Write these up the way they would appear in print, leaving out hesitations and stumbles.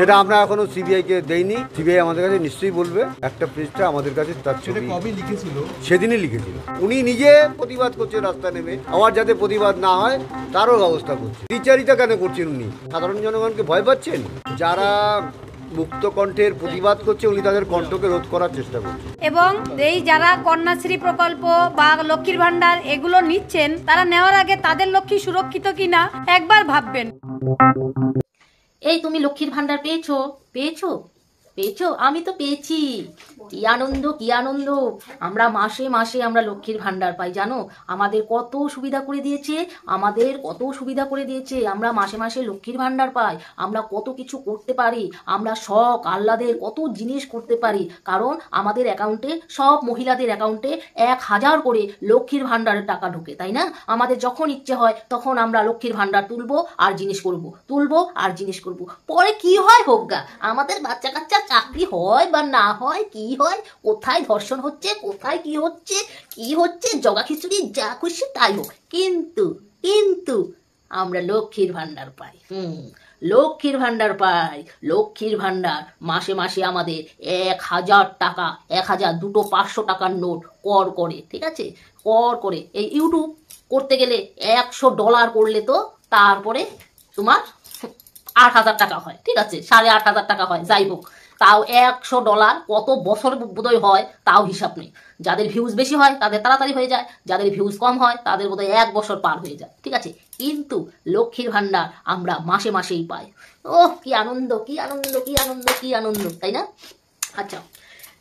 সেটা আমরা এখনো সিবিআই কে দেইনি। সিবিআই আমাদের কাছে নিশ্চয়ই বলবে। একটা পৃষ্ঠা আমাদের কাছে তার ছবি কবে লিখেছিল, সেদিনই লিখেছিল। উনি নিজে প্রতিবাদ করছে রাস্তা নেমে, আবার যাতে প্রতিবাদ না হয় তারও ব্যবস্থা করছে। দ্বিচারিতা কেন করছেন উনি? সাধারণ জনগণকে ভয় পাচ্ছেন? যারা মুক্ত কণ্ঠের প্রতিবাদ করছে উনি তাদের কণ্ঠকে রোধ করার চেষ্টা করছে। এবং এই যারা কন্যাশ্রী প্রকল্প বা লক্ষ্মীর ভান্ডার এগুলো নিচ্ছেন, তারা নেওয়ার আগে তাদের লক্ষ্মী সুরক্ষিত কিনা একবার ভাববেন। এই তুমি লক্ষ্মীর ভান্ডার পেয়েছো? পেয়েছো? পেয়েছো? আমি তো পেয়েছি। কি আনন্দ, কি আনন্দ! আমরা মাসে মাসে আমরা লক্ষ্মীর ভান্ডার পাই, জানো? আমাদের কত সুবিধা করে দিয়েছে, আমাদের কত সুবিধা করে দিয়েছে। আমরা মাসে মাসে লক্ষ্মীর ভান্ডার পাই, আমরা কত কিছু করতে পারি, আমরা শখ আহ্লাদের কত জিনিস করতে পারি। কারণ আমাদের অ্যাকাউন্টে, সব মহিলাদের অ্যাকাউন্টে 1000 করে লক্ষ্মীর ভান্ডারের টাকা ঢোকে, তাই না? আমাদের যখন ইচ্ছে হয় তখন আমরা লক্ষ্মীর ভান্ডার তুলবো আর জিনিস করব, তুলবো আর জিনিস করব। পরে কি হয় হোক গা, আমাদের বাচ্চা কাচ্চা চাকরি হয় বা না হয়, কি হয়, কোথায় ধর্ষণ হচ্ছে, কোথায় কি হচ্ছে জগা খিচুড়ি যা খুশি তাই হোক, কিন্তু কিন্তু আমরা লক্ষ্মীর ভান্ডার পাই। লক্ষ্মীর ভান্ডার পাই। লক্ষ্মীর ভান্ডার মাসে মাসে আমাদের 1000 টাকা, 1000 দুটো 500 টাকার নোট কর করে, ঠিক আছে? কর করে। এই ইউটিউব করতে গেলে $100 করলে তো তারপরে তোমার 8000 টাকা হয়, ঠিক আছে? 8500 টাকা হয়, যাই হোক, তাও $100 কত বছর বোধহয় হয় তাও হিসাব নেই। যাদের ভিউজ বেশি হয় তাদের তাড়াতাড়ি হয়ে যায়, যাদের ভিউজ কম হয় তাদের বোধহয় 1 বছর পার হয়ে যায়, ঠিক আছে? কিন্তু লক্ষ্মীর ভান্ডার আমরা মাসে মাসেই পাই। ওহ, কি আনন্দ, কি আনন্দ, কি আনন্দ, কি আনন্দ, তাই না? আচ্ছা,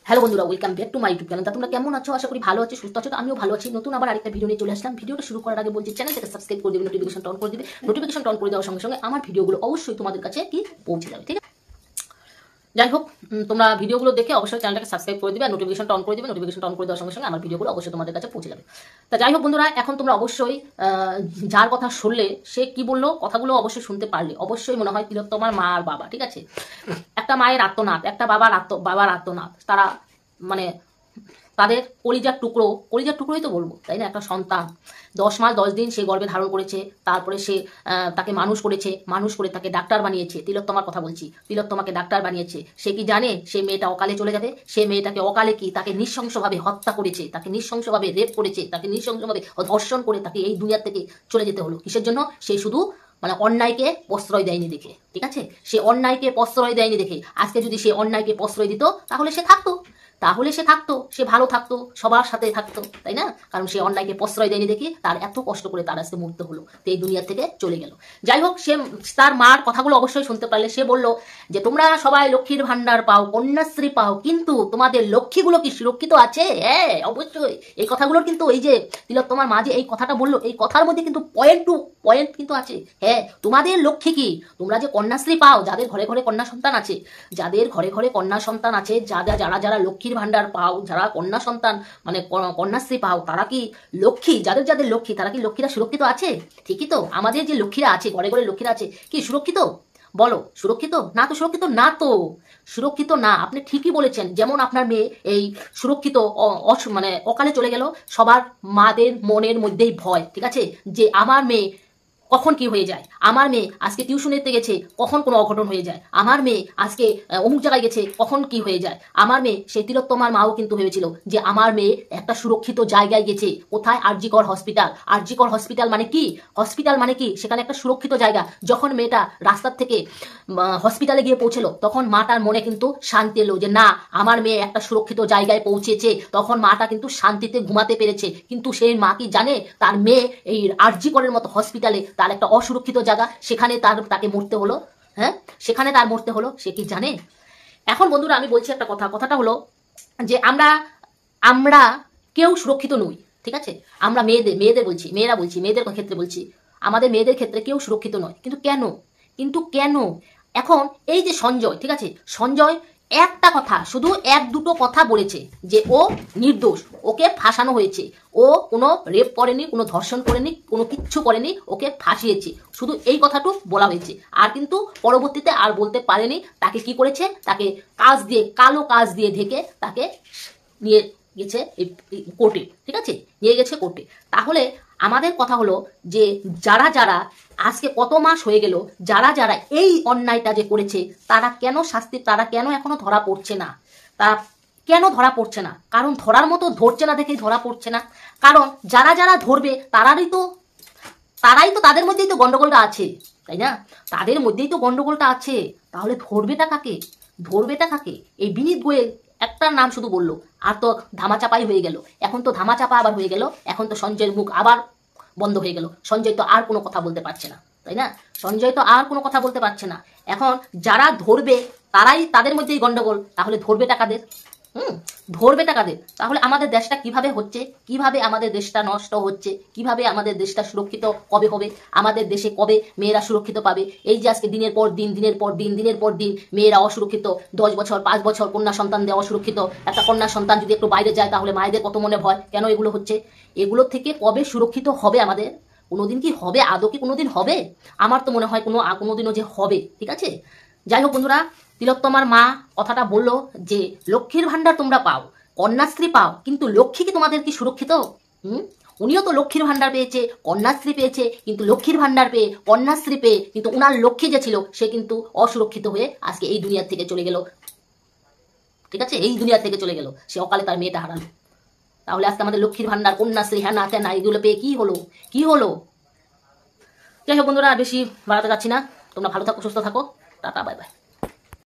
হ্যালো বন্ধুরা, welcome back to my YouTube channel. তোমরা কেমন আছো? আশা করি ভালো আছো, সুস্থ আছো। আমিও ভালো আছি। নতুন আবার আরেকটা ভিডিও নিয়ে চলে আসলাম। ভিডিওটা শুরু করার আগে বলছি, চ্যানেলটাকে সাবস্ক্রাইব করে দিবে, নোটিফিকেশন অন করে দিবে। নোটিফিকেশন অন করে দেওয়ার সঙ্গে সঙ্গে আমার ভিডিওগুলো অবশ্যই তোমাদের কাছে কি পৌঁছে যাবে, ঠিক আছে? যাই হোক, তোমরা ভিডিওগুলো দেখে অবশ্যই চ্যানেলটাকে সাবস্ক্রাইব করে দিবে আর নোটিফিকেশনটা অন করে দিবে। নোটিফিকেশনটা অন করে দেওয়ার সঙ্গে সঙ্গে আমার ভিডিওগুলো অবশ্যই তোমাদের কাছে পৌঁছে যাবে। তা যাই হোক বন্ধুরা, এখন তোমরা অবশ্যই যার কথা শুনলে, সে কি বললো কথাগুলো অবশ্যই শুনতে পারলে। অবশ্যই মনে হয় তিলোত্তমার মা আর বাবা, ঠিক আছে? একটা মায়ের আত্মনাদ, একটা বাবার আত্মনাদ। তারা মানে তাদের কলিজার টুকরোই তো বলবো, তাই না? একটা সন্তান 10 মাস 10 দিন সে গর্ভে ধারণ করেছে, তারপরে সে তাকে মানুষ করে তাকে ডাক্তার বানিয়েছে। তিলোত্তমার কথা বলছি, তিলোত্তমাকে ডাক্তার বানিয়েছে। সে কি জানে সে মেয়েটা অকালে চলে যাবে? সে মেয়েটাকে অকালে কি তাকে নৃশংসভাবে হত্যা করেছে, তাকে নৃশংসভাবে রেপ করেছে, তাকে নৃশংসভাবে ধর্ষণ করে তাকে এই দুনিয়া থেকে চলে যেতে হলো। কিসের জন্য? সে শুধু মানে অন্যায়কে প্রশ্রয় দেয়নি দেখে, ঠিক আছে? সে অন্যায়কে প্রশ্রয় দেয়নি দেখে। আজকে যদি সে অন্যায়কে প্রশ্রয় দিত তাহলে সে থাকতো, সে ভালো থাকতো, সবার সাথে থাকতো, তাই না? কারণ সে অন্যায়কে প্রশ্রয় দেয়নি দেখে তার এত কষ্ট করে তার আজকে মরতে হলো, তো এই দুনিয়া থেকে চলে গেল। যাই হোক, সে তার মার কথাগুলো অবশ্যই শুনতে পারলে। সে বলল যে তোমরা সবাই লক্ষ্মীর ভান্ডার পাও, কন্যাশ্রী পাও, কিন্তু তোমাদের লক্ষ্মীগুলো কি সুরক্ষিত আছে? হ্যাঁ, অবশ্যই। এই কথাগুলোর কিন্তু এই যে তিলোত্তমার মা যে এই কথাটা বললো, এই কথার মধ্যে কিন্তু পয়েন্ট কিন্তু আছে। হ্যাঁ, তোমাদের লক্ষ্মী কি? তোমরা যে কন্যাশ্রী পাও, যাদের ঘরে ঘরে কন্যা সন্তান আছে, যারা লক্ষ্মীর ভান্ডার পাও, যারা কন্যা সন্তান মানে কন্যাশ্রী পাও, তারা কি লক্ষ্মী? যাদের লক্ষ্মী, তারা কি লক্ষ্মীরা সুরক্ষিত আছে? ঠিকই তো। আমাদের যে লক্ষ্মীরা আছে, ঘরে ঘরে লক্ষ্মীরা আছে, কি সুরক্ষিত? বলো, সুরক্ষিত না? তো সুরক্ষিত না, তো সুরক্ষিত না। আপনি ঠিকই বলেছেন। যেমন আপনার মেয়ে এই সুরক্ষিত মানে অকালে চলে গেল, সবার মাদের মনের মধ্যেই ভয়, ঠিক আছে? যে আমার মেয়ে কখন কি হয়ে যায়, আমার মেয়ে আজকে টিউশন নিতে গেছে, কখন কোনো অঘটন হয়ে যায়, আমার মেয়ে আজকে অমুক জায়গায় গেছে, কখন কি হয়ে যায়। আমার মেয়ে, সেই তিলোত্তমার মাও কিন্তু ভেবেছিল যে আমার মেয়ে একটা সুরক্ষিত জায়গায় গেছে। কোথায়? আরজিকর হসপিটাল। আরজিকর হসপিটাল মানে কি? হসপিটাল মানে কি? সেখানে একটা সুরক্ষিত জায়গা। যখন মেয়েটা রাস্তার থেকে হসপিটালে গিয়ে পৌঁছলো, তখন মাটার মনে কিন্তু শান্তি এলো যে না, আমার মেয়ে একটা সুরক্ষিত জায়গায় পৌঁছেছে। তখন মাটা কিন্তু শান্তিতে ঘুমাতে পেরেছে। কিন্তু সেই মা কি জানে তার মেয়ে এই আরজিকরের মতো হসপিটালে, তার একটা অসুরক্ষিত জায়গা, সেখানে তাকে মরতে হলো? হ্যাঁ, সেখানে তার মরতে হলো, সে কি জানে? এখন বন্ধুরা আমি বলছি একটা কথাটা হলো যে আমরা কেউ সুরক্ষিত নই, ঠিক আছে? আমরা মেয়েদের ক্ষেত্রে বলছি, আমাদের মেয়েদের ক্ষেত্রে কেউ সুরক্ষিত নয়। কিন্তু কেন? এখন এই যে সঞ্জয়, ঠিক আছে, সঞ্জয় একটা কথা, শুধু 1-2টো কথা বলেছে যে ও নির্দোষ, ওকে ফাঁসানো হয়েছে, ও কোনো রেপ করেনি, কোনো ধর্ষণ করেনি, কোনো কিচ্ছু করেনি, ওকে ফাঁসিয়েছে, শুধু এই কথাটুকু বলা হয়েছে। আর কিন্তু পরবর্তীতে আর বলতে পারেনি তাকে কি করেছে। তাকে কালো কাজ দিয়ে ঢেকে তাকে নিয়ে গেছে কোর্টে, ঠিক আছে? নিয়ে গেছে কোর্টে। তাহলে আমাদের কথা হলো যে যারা যারা আজকে কত মাস হয়ে গেল, যারা যারা এই অন্যায়টা যে করেছে তারা কেন শাস্তি, তারা কেন এখনো ধরা পড়ছে না? তারা কেন ধরা পড়ছে না? কারণ ধরার মতো ধরছে না দেখেই ধরা পড়ছে না। কারণ যারা যারা ধরবে তারাই তো তাদের মধ্যেই তো গন্ডগোলটা আছে, তাই না? তাদের মধ্যেই তো গন্ডগোলটা আছে। তাহলে ধরবেটা কাকে? ধরবেটা কাকে? এই বিনীত গোয়েল একটা নাম শুধু বললো, আর তো ধামাচাপাই হয়ে গেল। এখন তো ধামাচাপা আবার হয়ে গেল। এখন তো সঞ্জয়ের মুখ আবার বন্ধ হয়ে গেল। সঞ্জয় তো আর কোনো কথা বলতে পারছে না, তাই না? সঞ্জয় তো আর কোনো কথা বলতে পারছে না। এখন যারা ধরবে তাদের মধ্যেই গন্ডগোল। তাহলে ধরবেটা কাদের? ধরবে টাকাদের। তাহলে আমাদের দেশটা কিভাবে হচ্ছে, কিভাবে আমাদের দেশটা নষ্ট হচ্ছে, কিভাবে আমাদের দেশটা সুরক্ষিত কবে হবে, আমাদের দেশে কবে মেয়েরা সুরক্ষিত পাবে? এই যে আজকে দিনের পর দিন মেয়েরা অসুরক্ষিত, 10 বছর 5 বছর কন্যা সন্তান দেওয়া অসুরক্ষিত। একটা কন্যা সন্তান যদি একটু বাইরে যায় তাহলে মায়েদের কত মনে ভয়। কেন এগুলো হচ্ছে? এগুলো থেকে কবে সুরক্ষিত হবে আমাদের? কোনোদিন কি হবে? আদৌ কি কোনোদিন হবে? আমার তো মনে হয় কোনোদিনও যে হবে। ঠিক আছে, যাই হোক বন্ধুরা, তিলোত্তমার মা কথাটা বললো যে লক্ষ্মীর ভান্ডার তোমরা পাও, কন্যাশ্রী পাও, কিন্তু লক্ষ্মী কি তোমাদের কি সুরক্ষিত? উনিও তো লক্ষ্মীর ভান্ডার পেয়েছে, কন্যাশ্রী পেয়েছে, কিন্তু লক্ষ্মীর ভান্ডার পেয়ে, কন্যাশ্রী পেয়ে কিন্তু উনার লক্ষ্মী যে ছিল সে কিন্তু অসুরক্ষিত হয়ে আজকে এই দুনিয়ার থেকে চলে গেল। ঠিক আছে, এই দুনিয়ার থেকে চলে গেল, সে অকালে তার মেয়েটা হারালো। তাহলে আজকে আমাদের লক্ষ্মীর ভান্ডার, কন্যাশ্রী, হ্যাঁ না তেনা এগুলো পেয়ে কি হলো? যাই হোক বন্ধুরা, বেশি বাড়াতে যাচ্ছি না। তোমরা ভালো থাকো, সুস্থ থাকো। Tata, bye bye.